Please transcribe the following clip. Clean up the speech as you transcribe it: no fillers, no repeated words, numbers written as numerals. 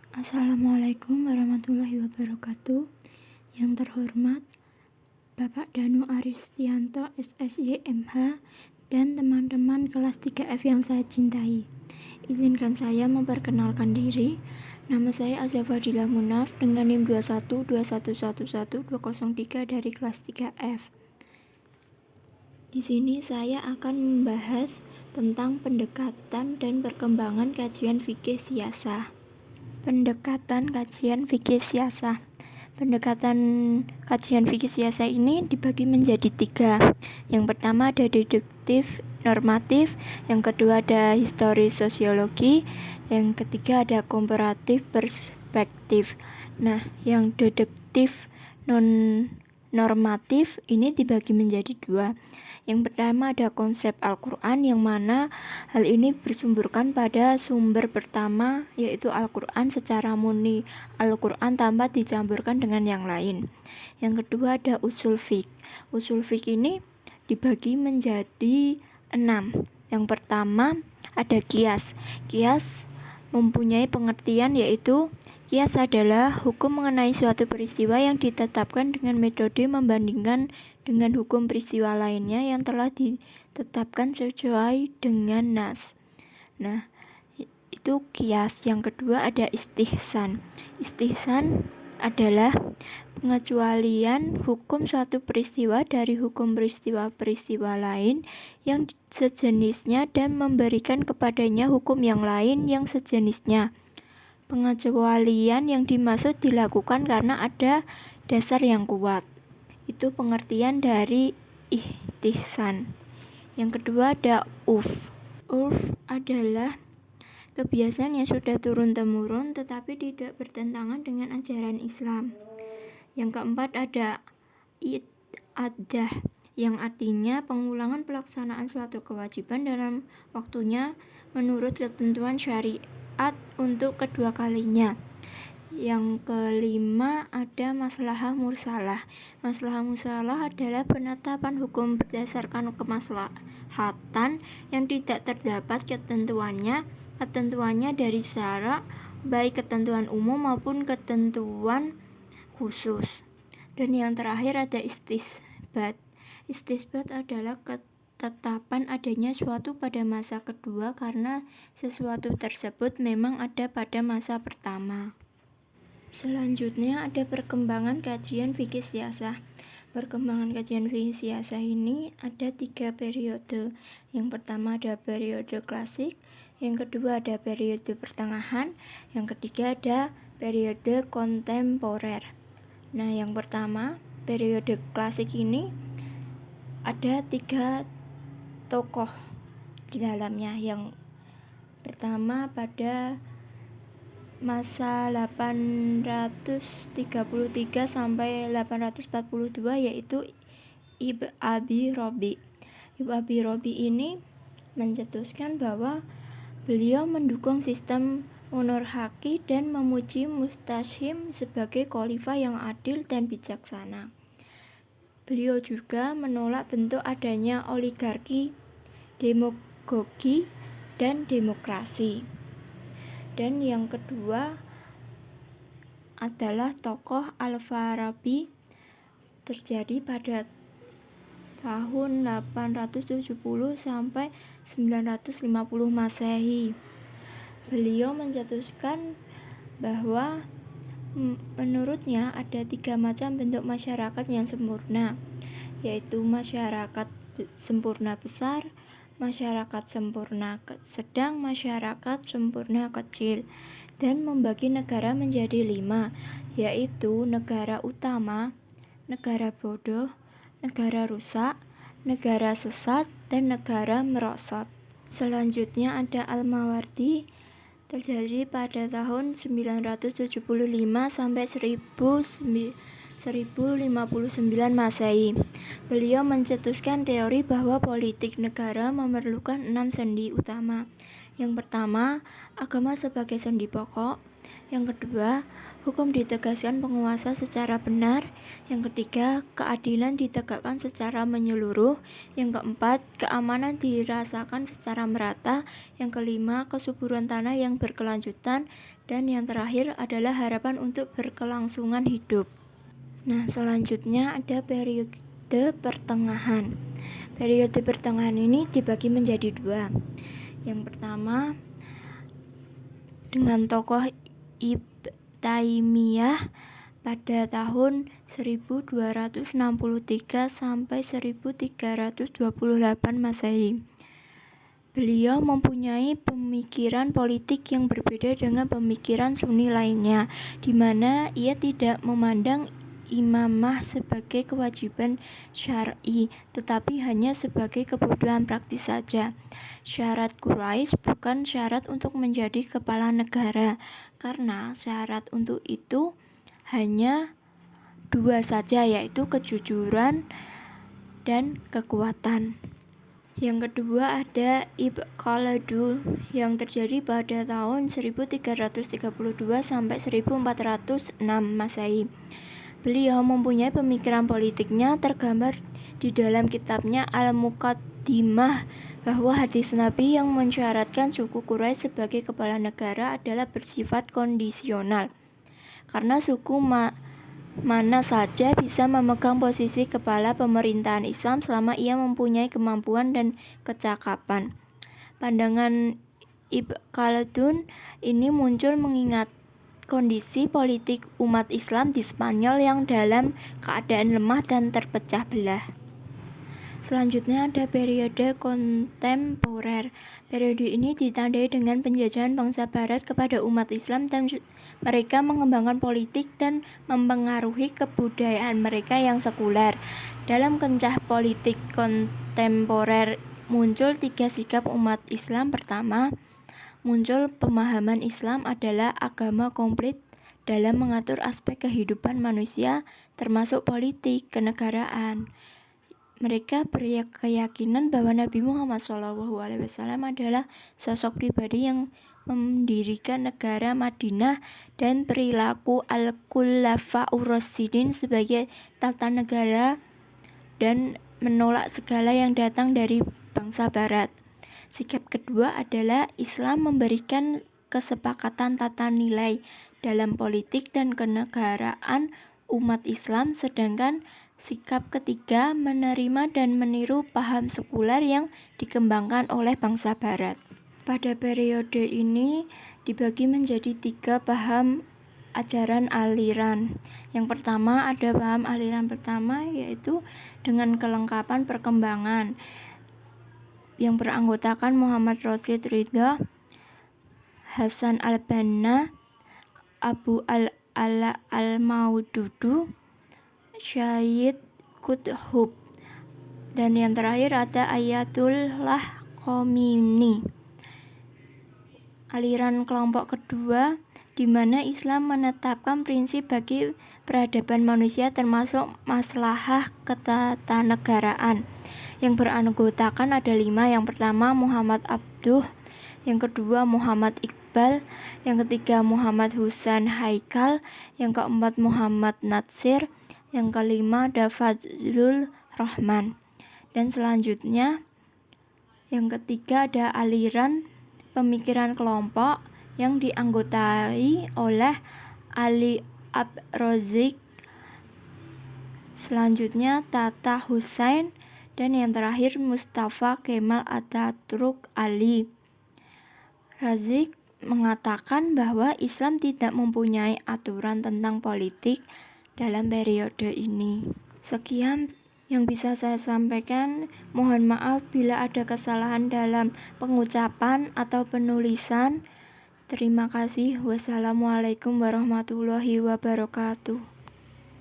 Assalamualaikum warahmatullahi wabarakatuh. Yang terhormat Bapak Danu Aristianto SSY MH dan teman-teman kelas 3F yang saya cintai. Izinkan saya memperkenalkan diri. Nama saya Azza Fadilah Munaf dengan NIM 2121111203 dari kelas 3F. Di sini saya akan membahas tentang pendekatan dan perkembangan kajian fikih siasah. Pendekatan kajian fikih siasah. Pendekatan kajian fikih siasah ini dibagi menjadi 3. Yang pertama ada deduktif normatif, yang kedua ada historis sosiologi, yang ketiga ada komparatif perspektif. Nah, yang deduktif normatif ini dibagi menjadi 2. Yang pertama ada konsep Al-Quran, yang mana hal ini bersumberkan pada sumber pertama, yaitu Al-Quran secara murni, Al-Quran tanpa dicampurkan dengan yang lain. Yang kedua ada usul fiqh. Usul fiqh ini dibagi menjadi 6. Yang pertama ada qiyas. Qiyas mempunyai pengertian, yaitu qiyas adalah hukum mengenai suatu peristiwa yang ditetapkan dengan metode membandingkan dengan hukum peristiwa lainnya yang telah ditetapkan sesuai dengan nas. Nah, itu qiyas. Yang kedua ada istihsan. Istihsan adalah pengecualian hukum suatu peristiwa dari hukum peristiwa lain yang sejenisnya dan memberikan kepadanya hukum yang lain yang sejenisnya. Pengecualian yang dimaksud dilakukan karena ada dasar yang kuat. Itu pengertian dari istihsan. Yang kedua ada urf. Urf adalah kebiasaan yang sudah turun-temurun tetapi tidak bertentangan dengan ajaran Islam. Yang keempat ada adah, yang artinya pengulangan pelaksanaan suatu kewajiban dalam waktunya menurut ketentuan syariat untuk kedua kalinya. Yang kelima ada maslahah mursalah. Maslahah mursalah adalah penetapan hukum berdasarkan kemaslahatan yang tidak terdapat ketentuannya dari syara, baik ketentuan umum maupun ketentuan khusus. Dan yang terakhir ada istisbat. Istisbat adalah ketetapan adanya suatu pada masa kedua karena sesuatu tersebut memang ada pada masa pertama. Selanjutnya ada perkembangan kajian fikih siasah. Perkembangan kajian fikih siasah ini ada 3 periode. Yang pertama ada periode klasik, yang kedua ada periode pertengahan, yang ketiga ada periode kontemporer. Nah, yang pertama periode klasik ini ada 3 tokoh di dalamnya. Yang pertama pada masa 833 sampai 842, yaitu Ibn Abi Robi. Ibn Abi Robi ini mencetuskan bahwa beliau mendukung sistem monarki dan memuji Mustashim sebagai khalifah yang adil dan bijaksana. Beliau juga menolak bentuk adanya oligarki, demagogi, dan demokrasi. Dan yang kedua adalah tokoh Al-Farabi, terjadi pada tahun 870 sampai 950 Masehi. Beliau mencetuskan bahwa menurutnya ada 3 macam bentuk masyarakat yang sempurna, yaitu masyarakat sempurna besar, masyarakat sempurna sedang, masyarakat sempurna kecil, dan membagi negara menjadi 5, yaitu negara utama, negara bodoh, negara rusak, negara sesat, dan negara merosot. Selanjutnya ada Al-Mawardi, terjadi pada tahun 975 sampai 1099 1059 Masehi. Beliau mencetuskan teori bahwa politik negara memerlukan 6 sendi utama. Yang pertama, agama sebagai sendi pokok. Yang kedua, hukum ditegakkan penguasa secara benar. Yang ketiga, keadilan ditegakkan secara menyeluruh. Yang keempat, keamanan dirasakan secara merata. Yang kelima, kesuburan tanah yang berkelanjutan. Dan yang terakhir adalah harapan untuk berkelangsungan hidup. Nah, selanjutnya ada periode pertengahan. Periode pertengahan ini dibagi menjadi dua. Yang pertama, dengan tokoh Ibn Taimiyah pada tahun 1263 sampai 1328 Masehi. Beliau mempunyai pemikiran politik yang berbeda dengan pemikiran Sunni lainnya, di mana ia tidak memandang imamah sebagai kewajiban syar'i, tetapi hanya sebagai kebutuhan praktis saja. Syarat Quraisy bukan syarat untuk menjadi kepala negara, karena syarat untuk itu hanya dua saja, yaitu kejujuran dan kekuatan. Yang kedua ada Ibn Khaldun yang terjadi pada tahun 1332 sampai 1406 Masehi. Beliau mempunyai pemikiran politiknya tergambar di dalam kitabnya Al-Muqaddimah bahwa hadis Nabi yang mensyaratkan suku Quraisy sebagai kepala negara adalah bersifat kondisional, karena suku mana saja bisa memegang posisi kepala pemerintahan Islam selama ia mempunyai kemampuan dan kecakapan. Pandangan Ibn Khaldun ini muncul mengingat kondisi politik umat Islam di Spanyol yang dalam keadaan lemah dan terpecah belah. Selanjutnya ada periode kontemporer. Periode ini ditandai dengan penjajahan bangsa barat kepada umat Islam dan mereka mengembangkan politik dan mempengaruhi kebudayaan mereka yang sekuler. Dalam kancah politik kontemporer muncul tiga sikap umat Islam. Pertama, muncul pemahaman Islam adalah agama komplit dalam mengatur aspek kehidupan manusia termasuk politik kenegaraan. Mereka berkeyakinan bahwa Nabi Muhammad SAW adalah sosok pribadi yang mendirikan negara Madinah dan perilaku Al-Khulafa'ur Rasyidin sebagai tata negara dan menolak segala yang datang dari bangsa barat. Sikap kedua adalah Islam memberikan kesepakatan tata nilai dalam politik dan kenegaraan umat Islam, sedangkan sikap ketiga menerima dan meniru paham sekuler yang dikembangkan oleh bangsa barat. Pada periode ini dibagi menjadi tiga paham ajaran aliran. Yang pertama ada paham aliran pertama, yaitu dengan kelengkapan perkembangan, yang beranggotakan Muhammad Rashid Ridha, Hasan al-Banna, Abu al-Ala al-Maududu, Syahid Qutb, dan yang terakhir ada Ayatullah Khomeini. Aliran kelompok kedua di mana Islam menetapkan prinsip bagi peradaban manusia termasuk maslahah ketatanegaraan, yang beranggotakan ada 5. Yang pertama Muhammad Abduh, yang kedua Muhammad Iqbal, yang ketiga Muhammad Husain Haikal, yang keempat Muhammad Natsir, yang kelima ada Fazlul Rahman, dan selanjutnya yang ketiga ada aliran pemikiran kelompok yang dianggotai oleh Ali Abrazik, selanjutnya Tata Hussein, dan yang terakhir Mustafa Kemal Atatürk Ali. Razik mengatakan bahwa Islam tidak mempunyai aturan tentang politik dalam periode ini. Sekian yang bisa saya sampaikan. Mohon maaf bila ada kesalahan dalam pengucapan atau penulisan. Terima kasih. Wassalamualaikum warahmatullahi wabarakatuh.